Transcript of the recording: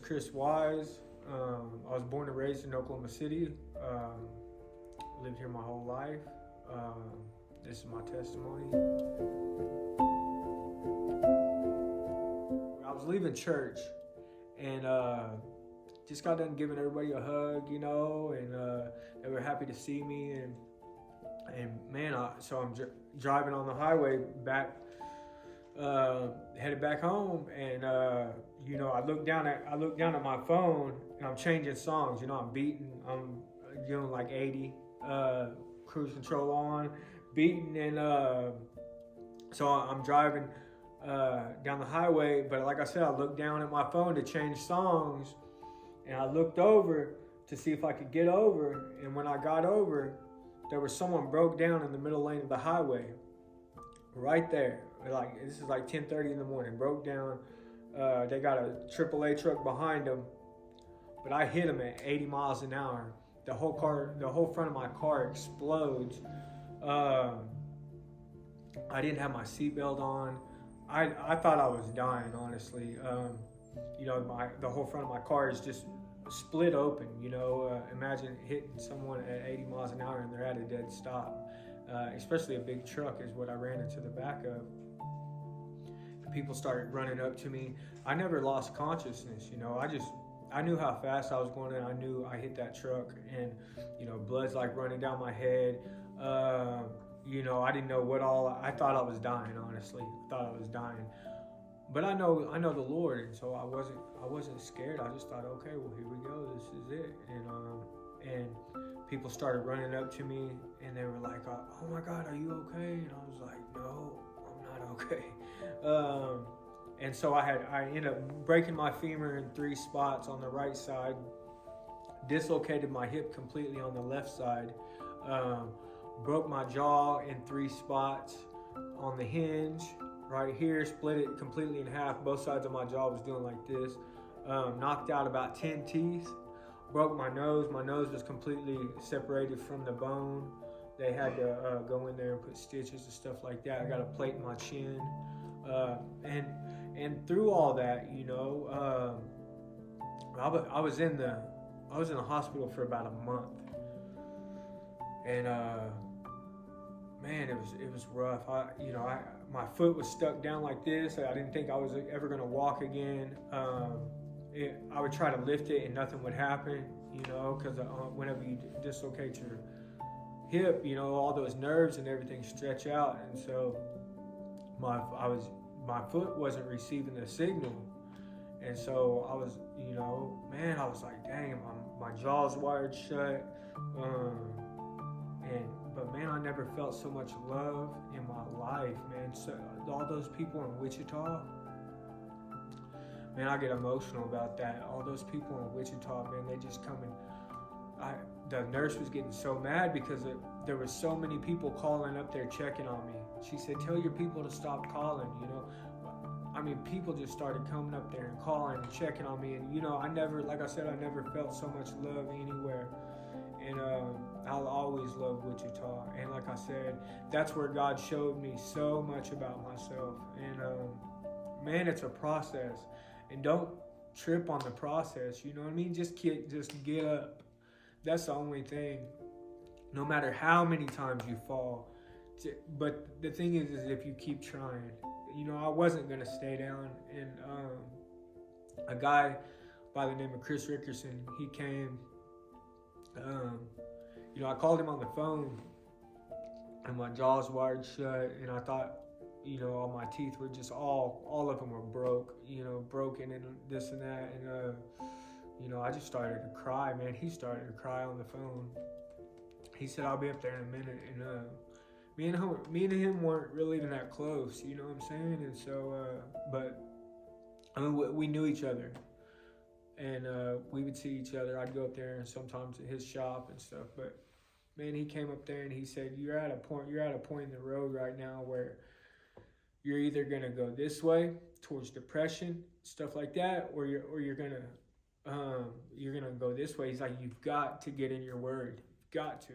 Chris Wise. I was born and raised in Oklahoma City. Lived here my whole life. This is my testimony. I was leaving church and just got done giving everybody a hug, and they were happy to see me. And man, so I'm driving on the highway back, headed back home, and I look down at my phone and I'm changing songs. I'm doing like 80, cruise control on, beating, and so I'm driving down the highway. But like I said, I looked down at my phone to change songs, and I looked over to see if I could get over. And when I got over, there was someone broke down in the middle lane of the highway, right there. Like, this is like 10:30 in the morning. Broke down. They got a AAA truck behind them, but I hit them at 80 miles an hour. The whole front of my car explodes. I didn't have my seatbelt on. I thought I was dying, honestly. The whole front of my car is just split open. Imagine hitting someone at 80 miles an hour and they're at a dead stop. Especially a big truck is what I ran into the back of. People started running up to me. I never lost consciousness. I knew how fast I was going, and I knew I hit that truck, and blood's like running down my head. I didn't know what all. I thought I was dying. Honestly, I thought I was dying. But I know the Lord, and so I wasn't scared. I just thought, okay, well, here we go. This is it. And people started running up to me, and they were like, "Oh my God, are you okay?" And I was like, "No, I'm not okay." And so I ended up breaking my femur in 3 spots on the right side, dislocated my hip completely on the left side, broke my jaw in 3 spots on the hinge right here, split it completely in half. Both sides of my jaw was doing like this. Knocked out about 10 teeth. Broke my nose. My nose was completely separated from the bone. They had to go in there and put stitches and stuff like that. I got a plate in my chin. And through all that, I was in the hospital for about a month, and man, it was rough. My foot was stuck down like this. I didn't think I was ever gonna walk again. I would try to lift it and nothing would happen, because whenever you dislocate your hip, all those nerves and everything stretch out, and so my foot wasn't receiving the signal. And so I was, I was like, dang, my jaw's wired shut. But man, I never felt so much love in my life, man. So all those people in Wichita, man, I get emotional about that. All those people in Wichita, man, they just come and the nurse was getting so mad because there were so many people calling up there checking on me. She said, "Tell your people to stop calling." People just started coming up there and calling and checking on me. And I never felt so much love anywhere. And I'll always love Wichita. And like I said, that's where God showed me so much about myself. And man, it's a process. And don't trip on the process. You know what I mean? Just get up. That's the only thing. No matter how many times you fall. But the thing is if you keep trying. I wasn't going to stay down. And a guy by the name of Chris Rickerson, he came. I called him on the phone, and my jaw's wired shut, and I thought, all my teeth were just all of them were broken and this and that. And I just started to cry, man. He started to cry on the phone. He said, "I'll be up there in a minute." And me and him weren't really even that close, you know what I'm saying? And so, we knew each other, and we would see each other. I'd go up there and sometimes at his shop and stuff. But man, he came up there and he said, "You're at a point in the road right now where you're either gonna go this way towards depression, stuff like that, or you're gonna go this way." He's like, "You've got to get in your word. You've got to."